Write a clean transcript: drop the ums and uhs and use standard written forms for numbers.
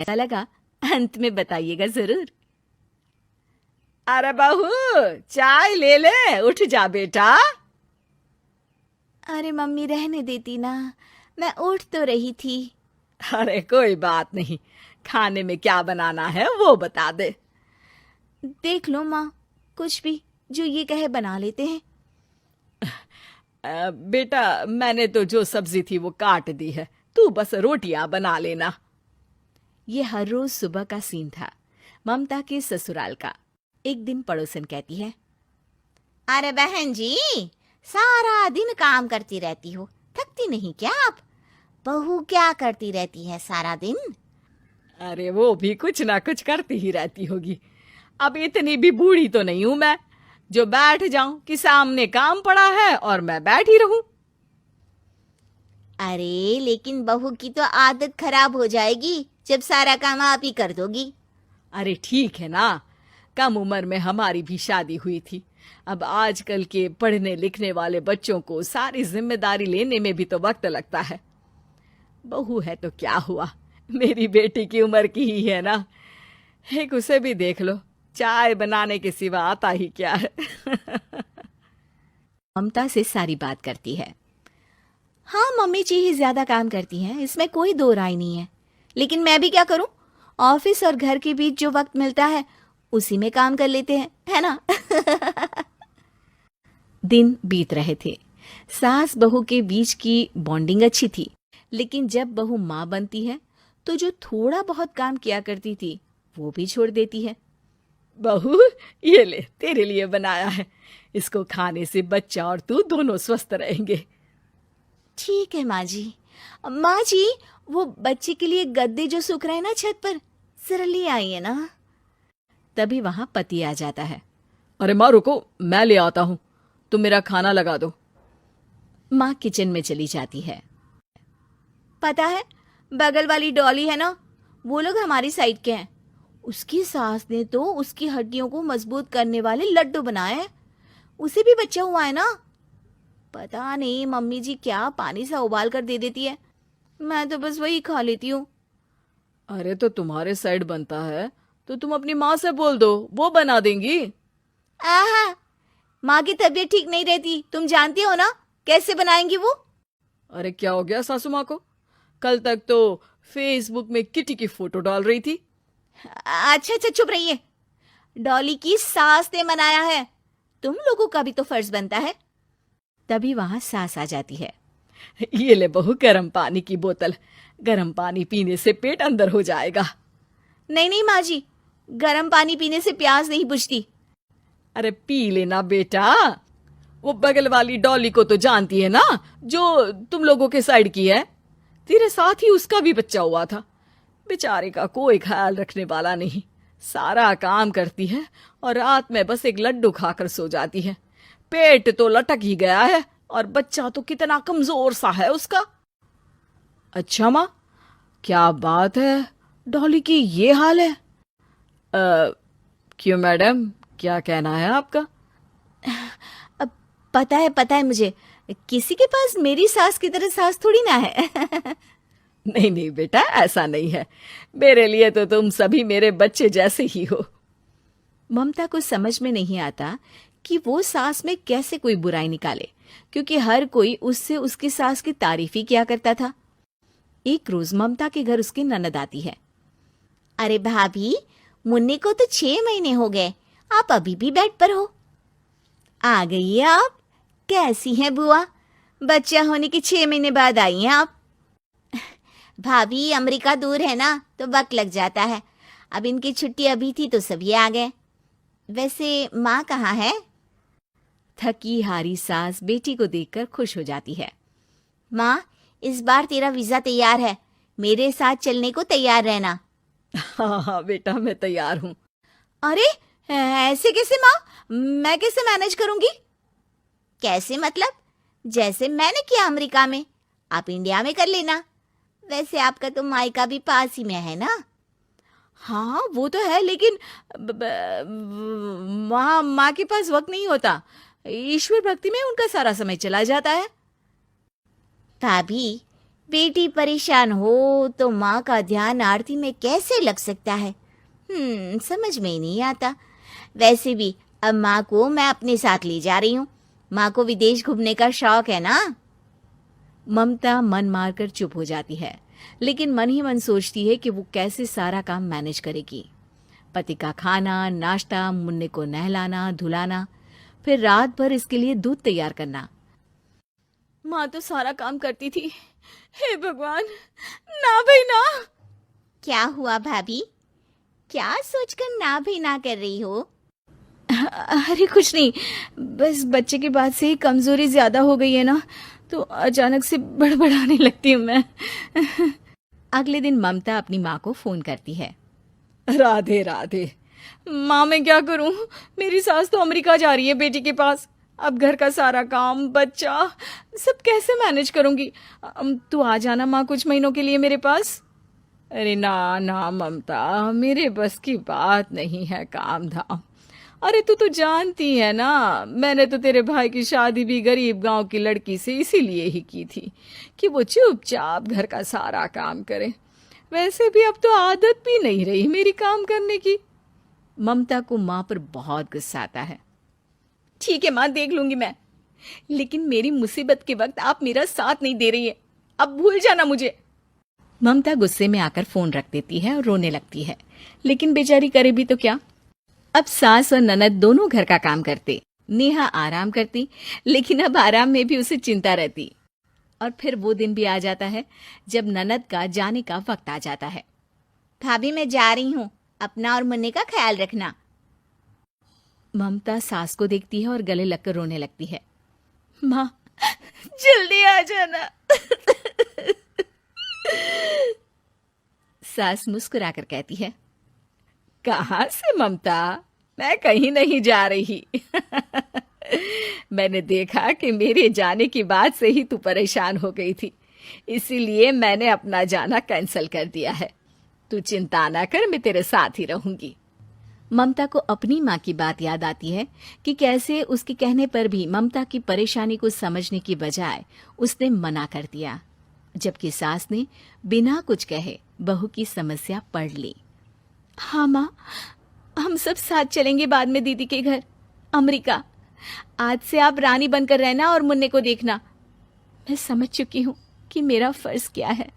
कैसा लगा अंत में बताइएगा जरूर। अरे बहू, चाय ले ले, उठ जा बेटा। अरे मम्मी रहने देती ना, मैं उठ तो रही थी। अरे कोई बात नहीं, खाने में क्या बनाना है वो बता दे। देख लो माँ, कुछ भी जो ये कहे बना लेते हैं। बेटा, मैंने तो जो सब्जी थी वो काट दी है, तू बस रोटियां बना लेना। ये हर रोज सुबह का सीन था ममता के ससुराल का। एक दिन पड़ोसन कहती है, अरे बहन जी, सारा दिन काम करती रहती हो, थकती नहीं क्या आप? बहू क्या करती रहती है सारा दिन? अरे वो भी कुछ ना कुछ करती ही रहती होगी। अब इतनी भी बूढ़ी तो नहीं हूं मैं जो बैठ जाऊं कि सामने काम पड़ा है और मैं बैठ ही रहूं। अरे लेकिन बहू की तो आदत खराब हो जाएगी जब सारा काम आप ही कर दोगी। अरे ठीक है ना, कम उम्र में हमारी भी शादी हुई थी। अब आजकल के पढ़ने लिखने वाले बच्चों को सारी जिम्मेदारी लेने में भी तो वक्त लगता है। बहू है तो क्या हुआ, मेरी बेटी की उम्र की ही है ना। एक उसे भी देख लो, चाय बनाने के सिवा आता ही क्या है। ममता से सारी बात करती है। हाँ मम्मी जी ही ज्यादा काम करती हैं, इसमें कोई दो राय नहीं है। लेकिन मैं भी क्या करूं, ऑफिस और घर के बीच जो वक्त मिलता है उसी में काम कर लेते हैं, है ना। दिन बीत रहे थे। सास बहू के बीच की बॉन्डिंग अच्छी थी, लेकिन जब बहू माँ बनती है तो जो थोड़ा बहुत काम किया करती थी वो भी छोड़ देती है। बहू, ये ले, तेरे लिए बनाया है। इसको खाने से बच्चा और तू दोनों स्वस्थ रहेंगे। ठीक है माँ जी। माँ जी, वो बच्चे के लिए गद्दे जो सूख रहे हैं ना छत पर, जरा ले आइए ना। तभी वहां पति आ जाता है। अरे माँ रुको, मैं ले आता हूँ, तुम मेरा खाना लगा दो। माँ किचन में चली जाती है। पता है, बगल वाली डॉली है ना, वो लोग हमारी साइड के हैं। उसकी सास ने तो उसकी हड्डियों को मजबूत करने वाले लड्डू बनाए हैं। उसे भी बच्चा हुआ है ना। पता नहीं मम्मी जी क्या पानी सा उबाल कर दे देती है, मैं तो बस वही खा लेती हूँ। अरे तो तुम्हारे साइड बनता है तो तुम अपनी माँ से बोल दो, वो बना देंगी। आहा, माँ की तबीयत ठीक नहीं रहती, तुम जानती हो ना, कैसे बनाएंगी वो। अरे क्या हो गया सासू माँ को? कल तक तो फेसबुक में किटी की फोटो डाल रही थी। अच्छा अच्छा, चुप रहिए। डॉली की सास ने मनाया है, तुम लोगों का भी तो फर्ज बनता है। तभी वहां सास आ जाती है। ये ले बहू, गर्म पानी की बोतल, गर्म पानी पीने से पेट अंदर हो जाएगा। नहीं नहीं माँ जी, गर्म पानी पीने से प्यास नहीं बुझती। अरे पी लेना बेटा। वो बगल वाली डॉली को तो जानती है ना, जो तुम लोगों के साइड की है। तेरे साथ ही उसका भी बच्चा हुआ था। बेचारे का कोई ख्याल रखने वाला नहीं, सारा काम करती है और रात में बस एक लड्डू खाकर सो जाती है। पेट तो लटक ही गया है और बच्चा तो कितना कमजोर सा है उसका। अच्छा माँ, क्या बात है, डॉली की ये हाल है? क्यों मैडम, क्या कहना है आपका? अब पता है मुझे, किसी के पास मेरी सास की तरह सास थोड़ी ना है। नहीं नहीं बेटा, ऐसा नहीं है। मेरे लिए तो तुम सभी मेरे बच्चे जैसे ही हो। ममता को समझ में नहीं आता कि वो सास में कैसे कोई बुराई निकाले, क्योंकि हर कोई उससे उसकी सास की तारीफ ही किया करता था। एक रोज ममता के घर उसकी ननद आती है। अरे भाभी, मुन्नी को तो 6 महीने हो गए, आप अभी भी बेड पर हो। आ गई है आप? कैसी हैं बुआ? बच्चा होने के 6 महीने बाद आई हैं आप। भाभी, अमेरिका दूर है ना, तो वक्त लग जाता है। अब इनकी छुट्टी अभी थी तो सभी आ गए। वैसे माँ कहाँ है? थकी हारी सास बेटी को देखकर खुश हो जाती है। माँ, इस बार तेरा वीजा तैयार है, मेरे साथ चलने को तैयार रहना। हाँ हाँ बेटा, मैं तैयार हूँ। अरे ऐसे कैसे माँ, मैं कैसे मैनेज करूंगी? कैसे मतलब? जैसे मैंने किया अमेरिका में, आप इंडिया में कर लेना। वैसे आपका तो मायका भी पास ही में है ना। हाँ वो तो है, लेकिन वहाँ माँ के पास वक्त नहीं होता। ईश्वर भक्ति में उनका सारा समय चला जाता है। भाभी, बेटी परेशान हो तो माँ का ध्यान आरती में कैसे लग सकता है? समझ में ही नहीं आता। वैसे भी अब माँ को मैं अपने साथ ले जा रही हूँ। माँ को विदेश घूमने का शौक है ना। ममता मन मारकर चुप हो जाती है, लेकिन मन ही मन सोचती है कि वो कैसे सारा काम मैनेज करेगी। पति का खाना, नाश्ता, मुन्ने को नहलाना, धुलाना, फिर रात भर इसके लिए दूध तैयार करना। माँ तो सारा काम करती थी। हे भगवान, ना भाई ना। क्या हुआ भाभी? क्या सोचकर ना भी ना कर रही हो? अरे कुछ नहीं, बस बच्चे के बाद से ही कमजोरी ज्यादा हो गई है ना, तो अचानक से बड़बड़ाने लगती हूँ मैं। अगले दिन ममता अपनी माँ को फोन करती है। राधे राधे। माँ मैं क्या करूं, मेरी सास तो अमेरिका जा रही है बेटी के पास। अब घर का सारा काम, बच्चा, सब कैसे मैनेज करूंगी। तू आ जाना माँ कुछ महीनों के लिए मेरे पास। अरे ना ना ममता, मेरे बस की बात नहीं है काम धाम। अरे तू तो जानती है ना, मैंने तो तेरे भाई की शादी भी गरीब गांव की लड़की से इसीलिए ही की थी कि वो चुपचाप घर का सारा काम करे। वैसे भी अब तो आदत भी नहीं रही मेरी काम करने की। ममता को माँ पर बहुत गुस्सा आता है। ठीक है माँ, देख लूंगी मैं, लेकिन मेरी मुसीबत के वक्त आप मेरा साथ नहीं दे रही है। अब भूल जाना मुझे। ममता गुस्से में आकर फोन रख देती है और रोने लगती है, लेकिन बेचारी करे भी तो क्या। अब सास और ननद दोनों घर का काम करते, नेहा आराम करती, लेकिन अब आराम में भी उसे चिंता रहती। और फिर वो दिन भी आ जाता है जब ननद का जाने का वक्त आ जाता है। भाभी मैं जा रही हूँ, अपना और मुन्ने का ख्याल रखना। ममता सास को देखती है और गले लगकर रोने लगती है। माँ जल्दी आ जाना। सास मुस्कुराकर कहती है, कहाँ से ममता, मैं कहीं नहीं जा रही। मैंने देखा कि मेरे जाने की बात से ही तू परेशान हो गई थी, इसीलिए मैंने अपना जाना कैंसिल कर दिया है। तू चिंता ना कर, मैं तेरे साथ ही रहूंगी। ममता को अपनी माँ की बात याद आती है कि कैसे उसके कहने पर भी ममता की परेशानी को समझने की बजाय उसने मना कर दिया, जबकि सास ने बिना कुछ कहे बहू की समस्या पढ़ ली। हाँ माँ, हम सब साथ चलेंगे बाद में दीदी के घर अमेरिका। आज से आप रानी बनकर रहना और मुन्ने को देखना। मैं समझ चुकी हूँ कि मेरा फर्ज क्या है।